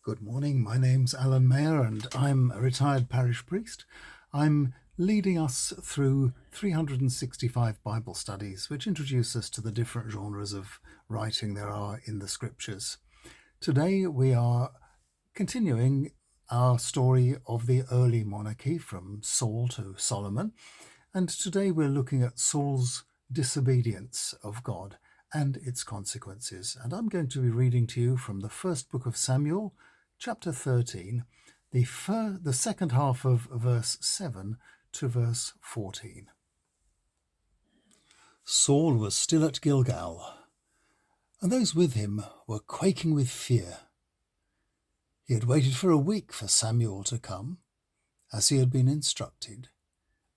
Good morning, my name's Alan Mayer and I'm a retired parish priest. I'm leading us through 365 Bible studies which introduce us to the different genres of writing there are in the scriptures. Today we are continuing our story of the early monarchy from Saul to Solomon, and today we're looking at Saul's disobedience of God and its consequences. And I'm going to be reading to you from the first book of Samuel, chapter 13, the second half of verse 7 to verse 14. Saul was still at Gilgal, and those with him were quaking with fear. He had waited for a week for Samuel to come, as he had been instructed,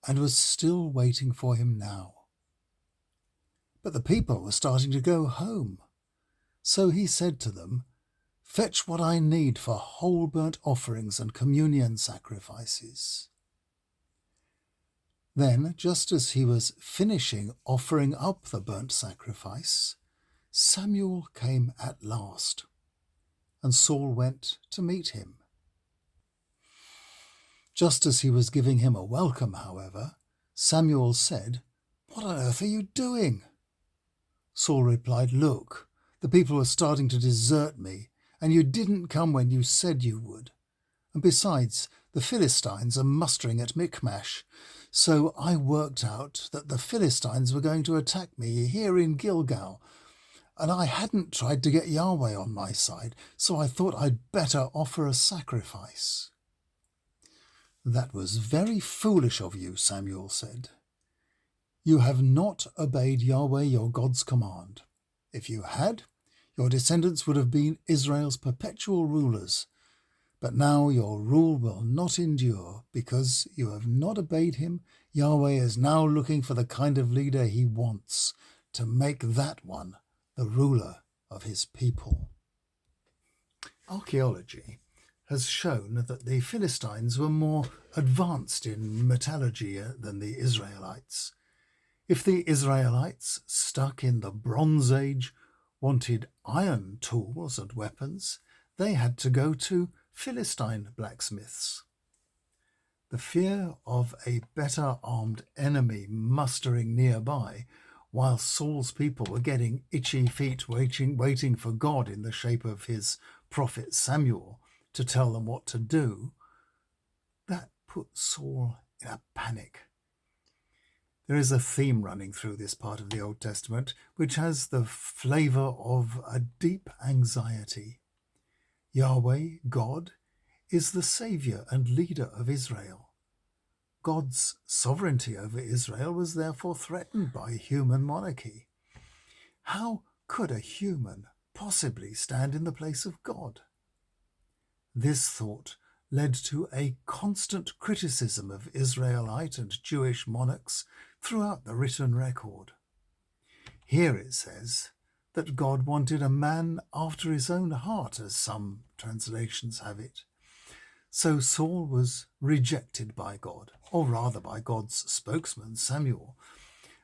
and was still waiting for him now. But the people were starting to go home, so he said to them, "Fetch what I need for whole burnt offerings and communion sacrifices." Then, just as he was finishing offering up the burnt sacrifice, Samuel came at last, and Saul went to meet him. Just as he was giving him a welcome, however, Samuel said, "What on earth are you doing?" Saul replied, "Look, the people are starting to desert me, and you didn't come when you said you would. And besides, the Philistines are mustering at Michmash, so I worked out that the Philistines were going to attack me here in Gilgal, and I hadn't tried to get Yahweh on my side, so I thought I'd better offer a sacrifice." "That was very foolish of you," Samuel said. "You have not obeyed Yahweh your God's command. If you had, your descendants would have been Israel's perpetual rulers. But now your rule will not endure because you have not obeyed him. Yahweh is now looking for the kind of leader he wants to make that one the ruler of his people." Archaeology has shown that the Philistines were more advanced in metallurgy than the Israelites. If the Israelites, stuck in the Bronze Age, wanted iron tools and weapons, they had to go to Philistine blacksmiths. The fear of a better armed enemy mustering nearby, while Saul's people were getting itchy feet waiting for God in the shape of his prophet Samuel to tell them what to do, that put Saul in a panic. There is a theme running through this part of the Old Testament which has the flavour of a deep anxiety. Yahweh, God, is the saviour and leader of Israel. God's sovereignty over Israel was therefore threatened by human monarchy. How could a human possibly stand in the place of God? This thought led to a constant criticism of Israelite and Jewish monarchs throughout the written record. Here it says that God wanted a man after his own heart, as some translations have it. So Saul was rejected by God, or rather by God's spokesman Samuel,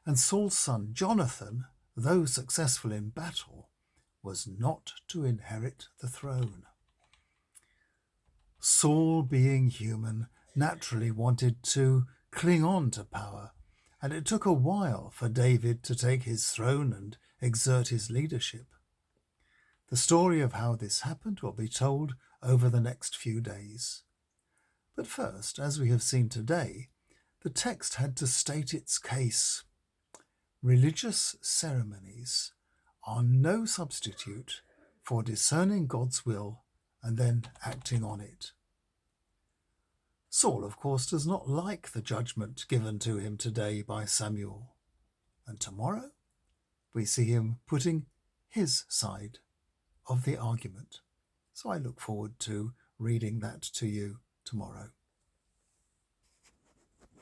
and Saul's son Jonathan, though successful in battle, was not to inherit the throne. Saul, being human, naturally wanted to cling on to power, and it took a while for David to take his throne and exert his leadership. The story of how this happened will be told over the next few days. But first, as we have seen today, the text had to state its case. Religious ceremonies are no substitute for discerning God's will and then acting on it. Saul, of course, does not like the judgment given to him today by Samuel, and tomorrow we see him putting his side of the argument. So I look forward to reading that to you tomorrow.